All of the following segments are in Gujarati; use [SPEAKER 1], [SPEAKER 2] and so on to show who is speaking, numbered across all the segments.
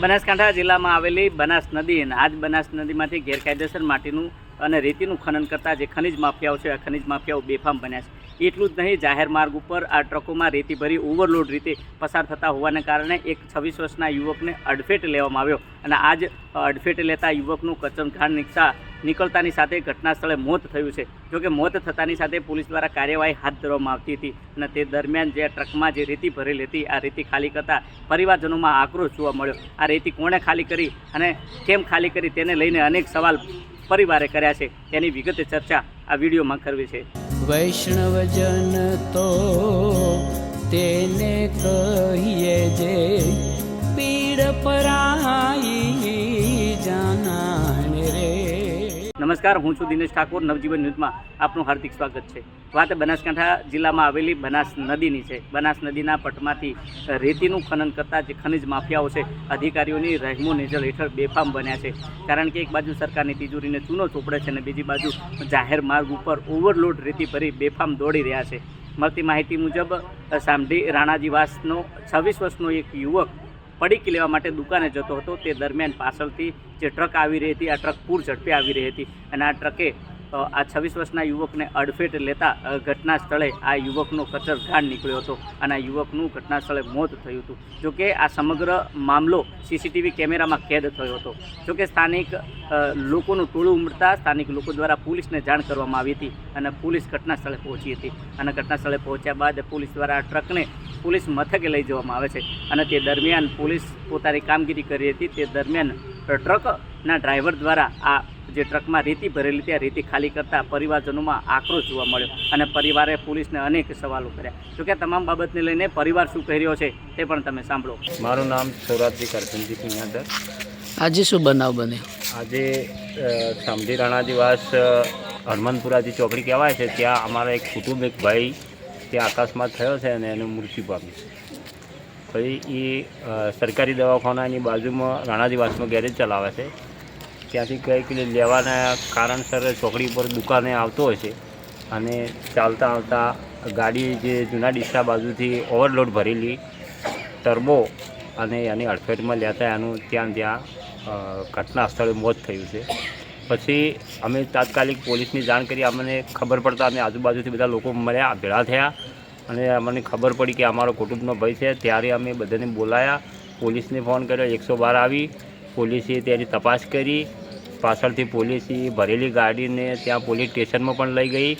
[SPEAKER 1] બનાસકાંઠા જિલ્લામાં આવેલી બનાસ નદી અને આજ બનાસ નદીમાંથી ગેરકાયદેસર માટીનું અને રેતીનું ખનન કરતા જે ખનિજ માફિયાઓ છે આ ખનિજ માફિયાઓ બેફામ બન્યા છે। એટલું જ નહીં, જાહેર માર્ગ ઉપર આ ટ્રકોમાં રેતી ભરી ઓવરલોડ રીતે પસાર થતા હોવાને કારણે એક 26 વર્ષના યુવકને અડફેટે લેવામાં આવ્યો અને આજ અડફેટે લેતા યુવકનું કચનઘાણ નીકળતાની સાથે ઘટના સ્થળે મોત થયું છે। જોકે મોત થતાની સાથે પોલીસ દ્વારા કાર્યવાહી હાથ ધરવામાં આવતી હતી અને તે દરમિયાન જે ટ્રકમાં જે રેતી ભરેલી હતી આ રેતી ખાલી કરતા પરિવારજનોમાં આક્રોશ જોવા મળ્યો। આ રેતી કોણે ખાલી કરી અને કેમ ખાલી કરી તેને લઈને અનેક સવાલ પરિવારે કર્યા છે, તેની વિગતે ચર્ચા આ વિડીયોમાં કરવી છે।
[SPEAKER 2] વૈષ્ણવજન તો તેને કહીએ જે પીડ પરાઈ જાનાને રે।
[SPEAKER 1] નમસ્કાર, હું છું દિનેશ ઠાકોર। નવજીવન ન્યૂઝમાં આપનું હાર્દિક સ્વાગત છે। વાત બનાસકાંઠા જિલ્લામાં આવેલી બનાસ નદીની છે। બનાસ નદીના પટમાંથી રેતીનું ખનન કરતા જે ખનિજ માફિયાઓ છે અધિકારીઓની રહેમો નેજલ હેઠળ બેફામ બન્યા છે। કારણ કે એક બાજુ સરકારની તિજોરીને ચૂનો ચોપડે છે અને બીજી બાજુ જાહેર માર્ગ ઉપર ઓવરલોડ રેતી ભરી બેફામ દોડી રહ્યા છે। મળતી માહિતી મુજબ સામઢી રાણાજીવાસનો 26 વર્ષનો એક યુવક પડીકી લેવા માટે દુકાને જતો હતો। તે દરમિયાન પાછળથી જે ટ્રક આવી રહી હતી આ ટ્રક પૂર ઝડપે આવી રહી હતી અને આ ટ્રકે આ 26 વર્ષના યુવકને અડફેટ લેતા ઘટના સ્થળે આ યુવકનો કચરઘાણ નીકળ્યો હતો અને આ યુવકનું ઘટના સ્થળે મોત થયું હતું। જોકે આ સમગ્ર મામલો સીસીટીવી કેમેરામાં કેદ થયો હતો। જોકે સ્થાનિક લોકોનું ટોળું ઉમટતા સ્થાનિક લોકો દ્વારા પોલીસને જાણ કરવામાં આવી હતી અને પોલીસ ઘટના સ્થળે પહોંચી હતી અને ઘટના સ્થળે પહોંચ્યા બાદ પોલીસ દ્વારા આ ટ્રકને પોલીસ મથકે લઈ જવામાં આવે છે અને તે દરમિયાન પોલીસ પોતાની કામગીરી કરી હતી। તે દરમિયાન ટ્રકના ડ્રાઈવર દ્વારા આ જે ટ્રકમાં રેતી ભરેલી ત્યાં રેતી ખાલી કરતા પરિવારજનોમાં આક્રોશ જોવા મળ્યો અને પરિવારે પોલીસને અનેક સવાલો કર્યા। જોકે તમામ બાબતને લઈને પરિવાર શું કહી રહ્યો છે તે પણ તમે સાંભળો।
[SPEAKER 3] મારું નામ સૌરાષ્ટ્રી કરપંજી પુણ્યાદર।
[SPEAKER 2] આજે શું બનાવ બન્યો?
[SPEAKER 3] આજે સામઢી રાણાજીવાસ હનુમાનપુરાજી ચોકડી કહેવાય છે, ત્યાં અમારા એક કુટુંબ એક ભાઈ ત્યાં અકસ્માત થયો છે અને એનું મૃત્યુ પામ્યું છે। પછી એ સરકારી દવાખાનાની બાજુમાં રાણાજીવાસમાં ગેરેજ ચલાવે છે, ત્યાંથી કંઈક લેવાના કારણસર ચોકડી ઉપર દુકાને આવતો હોય છે અને ચાલતા આવતા ગાડી જે જૂના ડીસા બાજુથી ઓવરલોડ ભરેલી ટર્બો અને એની અડફેટમાં લેતા એનું ત્યાં ઘટના સ્થળે મોત થયું છે। પછી અમે તાત્કાલિક પોલીસની જાણ કરી। અમને ખબર પડતા અમે આજુબાજુથી બધા લોકો મળ્યા, ભેળા થયા અને અમને ખબર પડી કે અમારો કુટુંબનો ભય છે। ત્યારે અમે બધાને બોલાયા, પોલીસને ફોન કર્યો, 112 આવી। પોલીસે તેની તપાસ કરી, પાછળથી પોલીસે ભરેલી ગાડીને ત્યાં પોલીસ સ્ટેશનમાં પણ લઈ ગઈ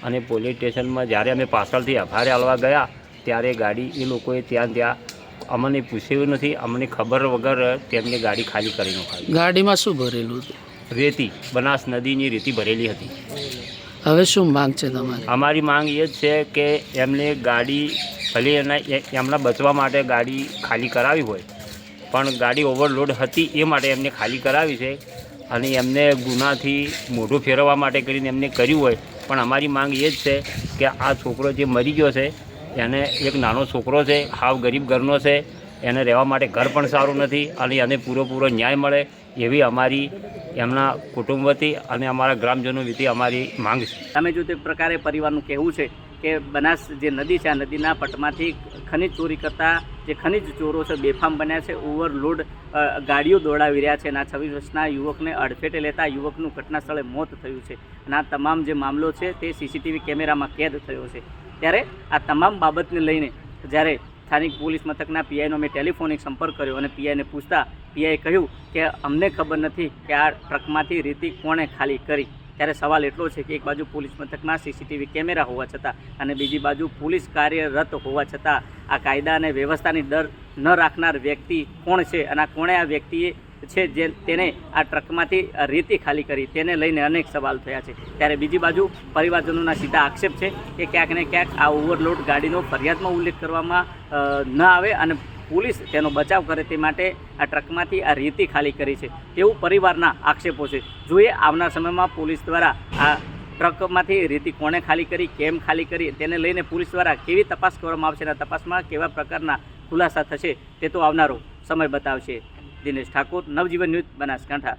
[SPEAKER 3] અને પોલીસ સ્ટેશનમાં જ્યારે અમે પાછળથી એફઆઈઆર આલવા ગયા ત્યારે ગાડી એ લોકોએ ત્યાં અમને પૂછ્યું નથી, અમને ખબર વગર તેમની ગાડી ખાલી કરી નાખી।
[SPEAKER 2] ગાડીમાં શું ભરેલું હતું?
[SPEAKER 3] રેતી, બનાસ નદીની રેતી ભરેલી હતી।
[SPEAKER 2] હવે શું માંગ છે તમારી?
[SPEAKER 3] અમારી માંગ એ જ છે કે એમને ગાડી ભલે એમના બચવા માટે ગાડી ખાલી કરાવી હોય, પણ ગાડી ઓવરલોડ હતી એ માટે એમને ખાલી કરાવી છે અને એમને ગુનાથી મોઢું ફેરવવા માટે કરીને એમને કર્યું હોય। પણ અમારી માંગ એ જ છે કે આ છોકરો જે મરી ગયો છે એને એક નાનો છોકરો છે, હાવ ગરીબ ઘરનો છે, એને રહેવા માટે ઘર પણ સારું નથી અને એને પૂરો ન્યાય મળે એવી અમારી એમના કુટુંબ વતી અને અમારા ગ્રામજનો વતી અમારી માંગ છે।
[SPEAKER 1] તમે જો તે પ્રકારે પરિવારનું કહેવું છે કે બનાસ જે નદી છે આ નદીના પટમાંથી ખનિજ ચોરી કરતા જે ખનિજ ચોરો છે બેફામ બન્યા છે, ઓવરલોડ ગાડીઓ દોડાવી રહ્યા છે અને આ 26 વર્ષના યુવકને અડફેટે લેતા યુવકનું ઘટના સ્થળે મોત થયું છે અને આ તમામ જે મામલો છે તે સીસીટીવી કેમેરામાં કેદ થયો છે। ત્યારે આ તમામ બાબતને લઈને જ્યારે સ્થાનિક પોલીસ મથકના પીઆઈનો મેં ટેલિફોનિક સંપર્ક કર્યો અને પીઆઈને પૂછતા પીઆઈએ કહ્યું કે અમને ખબર નથી કે આ ટ્રકમાંથી રેતી કોણે ખાલી કરી। ત્યારે સવાલ એટલો છે કે એક બાજુ પોલીસ મથકમાં સીસીટીવી કેમેરા હોવા છતાં અને બીજી બાજુ પોલીસ કાર્યરત હોવા છતાં આ કાયદા અને વ્યવસ્થાની ડર ન રાખનાર વ્યક્તિ કોણ છે અને કોણે આ વ્યક્તિએ છે જે તેને આ ટ્રકમાંથી રેતી ખાલી કરી તેને લઈને અનેક સવાલ થયા છે। ત્યારે બીજી બાજુ પરિવારજનોના સીધા આક્ષેપ છે કે ક્યાંક ને ક્યાંક આ ઓવરલોડ ગાડીનો ફરિયાદમાં ઉલ્લેખ કરવામાં ન આવે અને પોલીસ તેનો બચાવ કરે તે માટે આ ટ્રકમાંથી આ રેતી ખાલી કરી છે તેવું પરિવારના આક્ષેપો છે। જોઈએ આવનાર સમયમાં પોલીસ દ્વારા આ ટ્રકમાંથી રેતી કોણે ખાલી કરી, કેમ ખાલી કરી તેને લઈને પોલીસ દ્વારા કેવી તપાસ કરવામાં આવશે અને તપાસમાં કેવા પ્રકારના ખુલાસા થશે તે તો આવનારો સમય બતાવશે। દિનેશ ઠાકોર, નવજીવન ન્યૂઝ, બનાસકાંઠા।